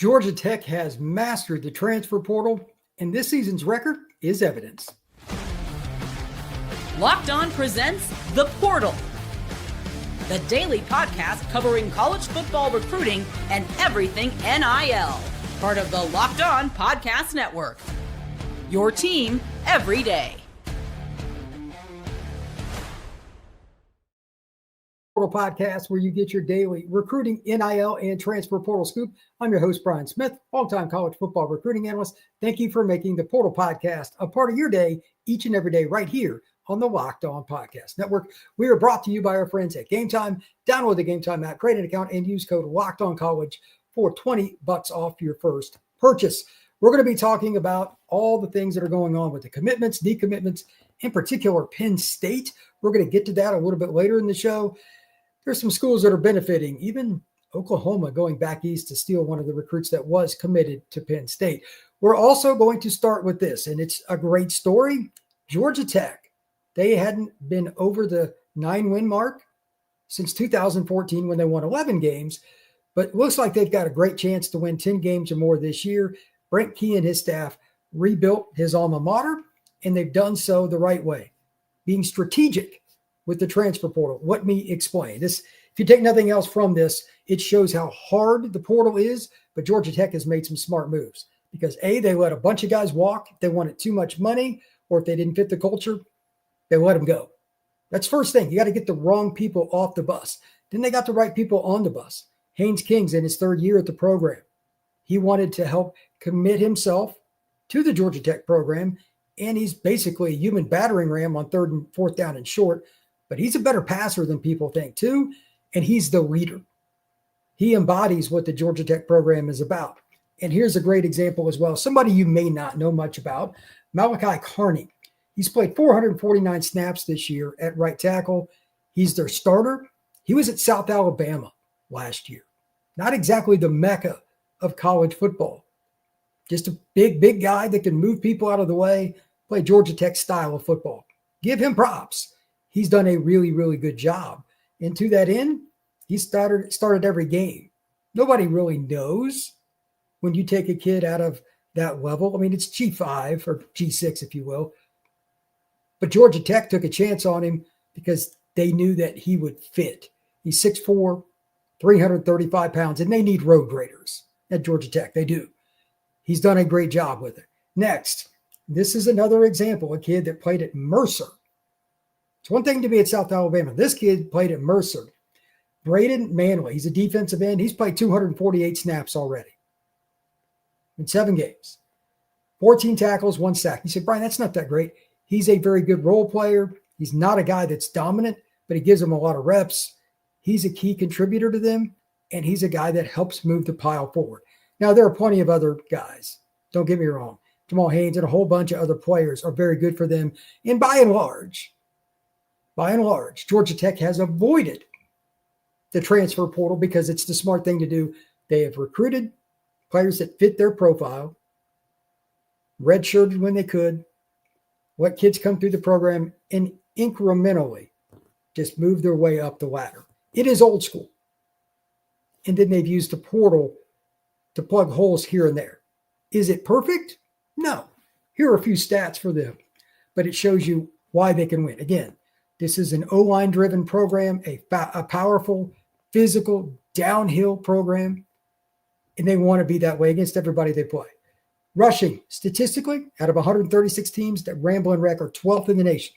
Georgia Tech has mastered the transfer portal, and this season's record is evidence. Locked On presents The Portal, the daily podcast covering college football recruiting and everything NIL. Part of the Locked On Podcast Network. Your team every day. Portal Podcast, where you get your daily recruiting, NIL, and transfer portal scoop. I'm your host, Brian Smith, longtime college football recruiting analyst. Thank you for making the Portal Podcast a part of your day each and every day right here on the Locked On Podcast Network. We are brought to you by our friends at Game Time. Download the Game Time app, create an account, and use code LOCKEDONCollege for $20 off your first purchase. We're going to be talking about all the things that are going on with the commitments, decommitments, in particular Penn State. We're going to get to that a little bit later in the show. There's some schools that are benefiting, even Oklahoma going back east to steal one of the recruits that was committed to Penn State. We're also going to start with this, and it's a great story. Georgia Tech, they hadn't been over the 9-win mark since 2014 when they won 11 games, but it looks like they've got a great chance to win 10 games or more this year. Brent Key and his staff rebuilt his alma mater, and they've done so the right way, being strategic with the transfer portal. Let me explain this. If you take nothing else from this, it shows how hard the portal is, but Georgia Tech has made some smart moves because A, they let a bunch of guys walk. If they wanted too much money or if they didn't fit the culture, they let them go. That's first thing. You got to get the wrong people off the bus. Then they got the right people on the bus. Haynes King's in his third year at the program. He wanted to help commit himself to the Georgia Tech program, and he's basically a human battering ram on third and fourth down and short. But he's a better passer than people think too, and he's the leader. He embodies what the Georgia Tech program is about. And here's a great example as well. Somebody you may not know much about, Malachi Carney. He's played 449 snaps this year at right tackle. He's their starter. He was at South Alabama last year. Not exactly the mecca of college football. Just a big guy that can move people out of the way, play Georgia Tech style of football. Give him props. He's done a really, really good job. And to that end, he started every game. Nobody really knows when you take a kid out of that level. I mean, it's G5 or G6, if you will. But Georgia Tech took a chance on him because they knew that he would fit. He's 6'4", 335 pounds, and they need road graders at Georgia Tech. They do. He's done a great job with it. Next, this is another example, a kid that played at Mercer. It's one thing to be at South Alabama. This kid played at Mercer. Braden Manley, he's a defensive end. He's played 248 snaps already in 7 games. 14 tackles, 1 sack. You say, Brian, that's not that great. He's a very good role player. He's not a guy that's dominant, but he gives them a lot of reps. He's a key contributor to them, and he's a guy that helps move the pile forward. Now, there are plenty of other guys. Don't get me wrong. Jamal Haynes and a whole bunch of other players are very good for them. And by and large, Georgia Tech has avoided the transfer portal because it's the smart thing to do. They have recruited players that fit their profile, redshirted when they could, let kids come through the program, and incrementally just move their way up the ladder. It is old school. And then they've used the portal to plug holes here and there. Is it perfect? No. Here are a few stats for them, but it shows you why they can win. Again, this is an O-line driven program, a powerful, physical, downhill program, and they want to be that way against everybody they play. Rushing, statistically, out of 136 teams, that Ramblin' Wreck are 12th in the nation.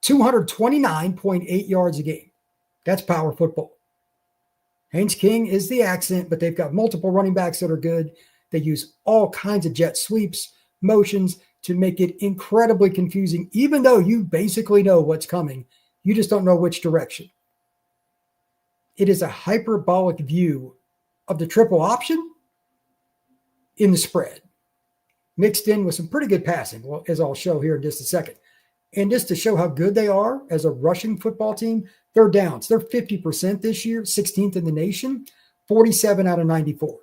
229.8 yards a game. That's power football. Haynes King is the accent, but they've got multiple running backs that are good. They use all kinds of jet sweeps, motions, to make it incredibly confusing, even though you basically know what's coming. You just don't know which direction. It is a hyperbolic view of the triple option in the spread, mixed in with some pretty good passing, as I'll show here in just a second. And just to show how good they are as a rushing football team, third downs, they're 50% this year, 16th in the nation, 47 out of 94.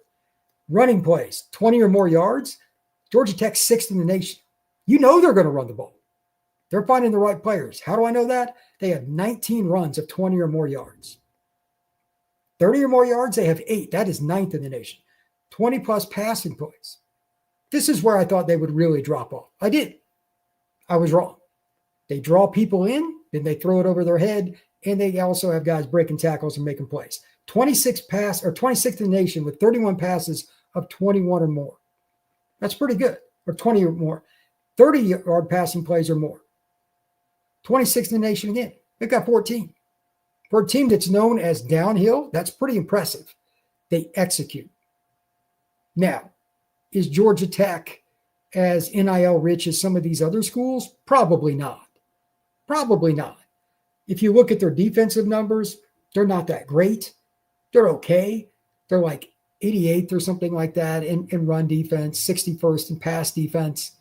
Running plays, 20 or more yards, Georgia Tech 6th in the nation. You know they're going to run the ball. They're finding the right players. How do I know that? They have 19 runs of 20 or more yards. 30 or more yards, they have 8. That is 9th in the nation. 20-plus passing plays. This is where I thought they would really drop off. I did. I was wrong. They draw people in, then they throw it over their head, and they also have guys breaking tackles and making plays. 26th in the nation with 31 passes of 21 or more. That's pretty good, or 20 or more. 30-yard passing plays or more. 26th in the nation again. They've got 14. For a team that's known as downhill, that's pretty impressive. They execute. Now, is Georgia Tech as NIL rich as some of these other schools? Probably not. Probably not. If you look at their defensive numbers, they're not that great. They're okay. They're like 88th or something like that in run defense, 61st in pass defense.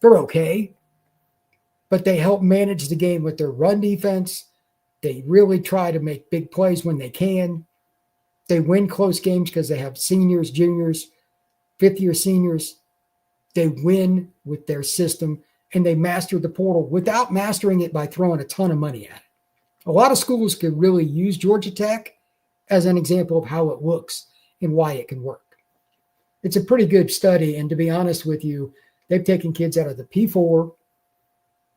They're okay. But they help manage the game with their run defense. They really try to make big plays when they can. They win close games because they have seniors, juniors, fifth-year seniors. They win with their system, and they master the portal without mastering it by throwing a ton of money at it. A lot of schools could really use Georgia Tech as an example of how it looks and why it can work. It's a pretty good study, and to be honest with you, they've taken kids out of the P4.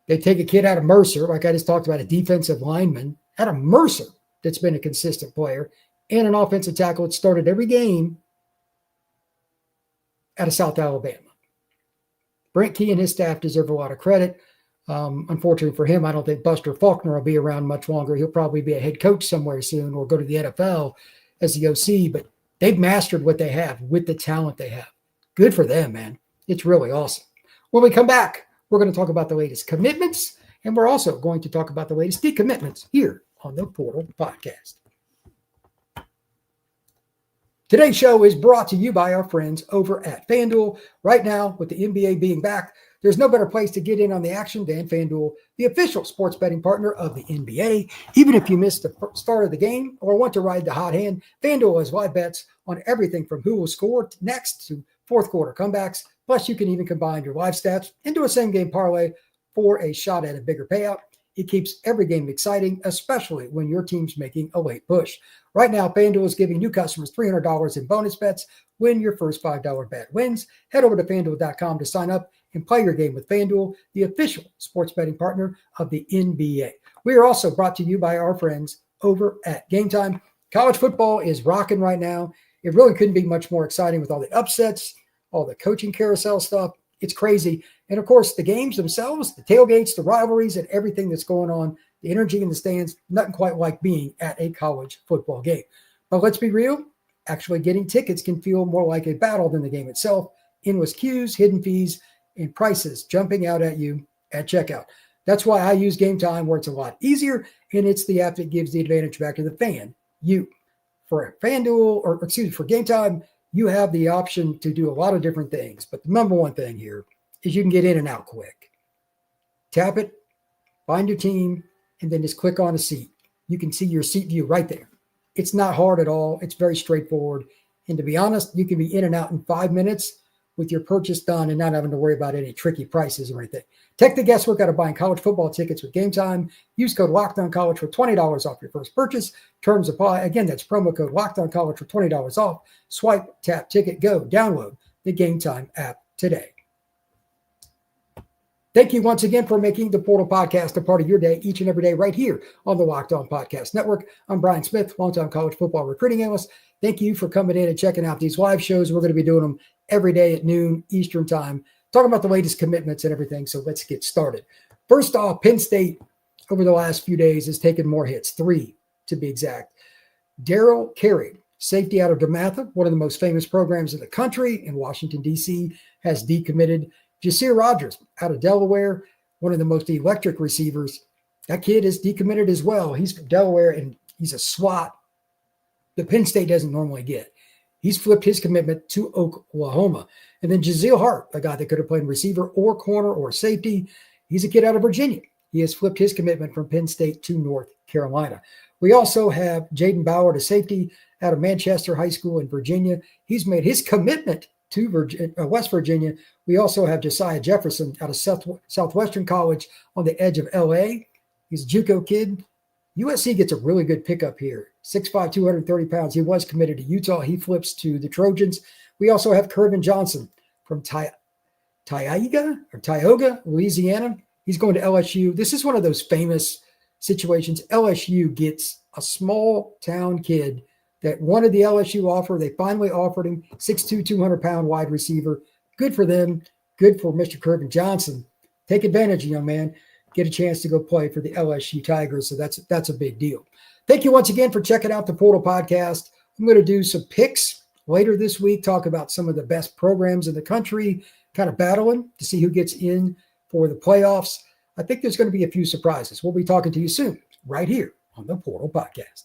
They take a kid out of Mercer, like I just talked about, a defensive lineman out of Mercer that's been a consistent player, and an offensive tackle that started every game out of South Alabama. Brent Key and his staff deserve a lot of credit. Unfortunately for him, I don't think Buster Faulkner will be around much longer. He'll probably be a head coach somewhere soon or go to the NFL as the OC, but they've mastered what they have with the talent they have. Good for them, man. It's really awesome. When we come back, we're going to talk about the latest commitments, and we're also going to talk about the latest decommitments here on the Portal Podcast. Today's show is brought to you by our friends over at FanDuel. Right now, with the NBA being back, there's no better place to get in on the action than FanDuel, the official sports betting partner of the NBA. Even if you missed the start of the game or want to ride the hot hand, FanDuel has live bets on everything from who will score next to fourth quarter comebacks. Plus, you can even combine your live stats into a same-game parlay for a shot at a bigger payout. It keeps every game exciting, especially when your team's making a late push. Right now, FanDuel is giving new customers $300 in bonus bets when your first $5 bet wins. Head over to FanDuel.com to sign up and play your game with FanDuel, the official sports betting partner of the NBA. We are also brought to you by our friends over at Game Time. College football is rocking right now. It really couldn't be much more exciting with all the upsets, all the coaching carousel stuff. It's crazy. And of course, the games themselves, the tailgates, the rivalries, and everything that's going on, the energy in the stands, nothing quite like being at a college football game. But let's be real, actually getting tickets can feel more like a battle than the game itself. Endless queues, hidden fees, and prices jumping out at you at checkout. That's why I use Game Time, where it's a lot easier, and it's the app that gives the advantage back to the fan, you. For for Game Time, you have the option to do a lot of different things. But the number one thing here is you can get in and out quick. Tap it, find your team, and then just click on a seat. You can see your seat view right there. It's not hard at all. It's very straightforward. And to be honest, you can be in and out in 5 minutes with your purchase done and not having to worry about any tricky prices or anything. Take the guesswork out of buying college football tickets with Game Time. Use code LOCKEDONCollege for $20 off your first purchase. Terms apply. Again, that's promo code LOCKEDONCollege for $20 off. Swipe, tap, ticket, go. Download the Game Time app today. Thank you once again for making the Portal Podcast a part of your day each and every day right here on the Locked On Podcast Network. I'm Brian Smith, longtime college football recruiting analyst. Thank you for coming in and checking out these live shows. We're going to be doing them every day at noon Eastern time, talking about the latest commitments and everything. So let's get started. First off, Penn State over the last few days has taken more hits, 3 to be exact. Darrell Carey, safety out of DeMatha, one of the most famous programs in the country in Washington, D.C., has decommitted. Jasir Rogers out of Delaware, one of the most electric receivers. That kid is decommitted as well. He's from Delaware, and he's a SWAT that Penn State doesn't normally get. He's flipped his commitment to Oklahoma. And then Jazeel Hart, a guy that could have played receiver or corner or safety. He's a kid out of Virginia. He has flipped his commitment from Penn State to North Carolina. We also have Jaden Bauer, to safety out of Manchester High School in Virginia. He's made his commitment to West Virginia. We also have Josiah Jefferson out of Southwestern College on the edge of L.A. He's a JUCO kid. USC gets a really good pickup here. 6'5", 230 pounds. He was committed to Utah. He flips to the Trojans. We also have Kervin Johnson from Tioga, Louisiana. He's going to LSU. This is one of those famous situations. LSU gets a small town kid that wanted the LSU offer. They finally offered him 6'2", 200-pound wide receiver. Good for them. Good for Mr. Kervin Johnson. Take advantage, young man. Get a chance to go play for the LSU Tigers. So that's a big deal. Thank you once again for checking out the Portal Podcast. I'm going to do some picks later this week, talk about some of the best programs in the country, kind of battling to see who gets in for the playoffs. I think there's going to be a few surprises. We'll be talking to you soon, right here on the Portal Podcast.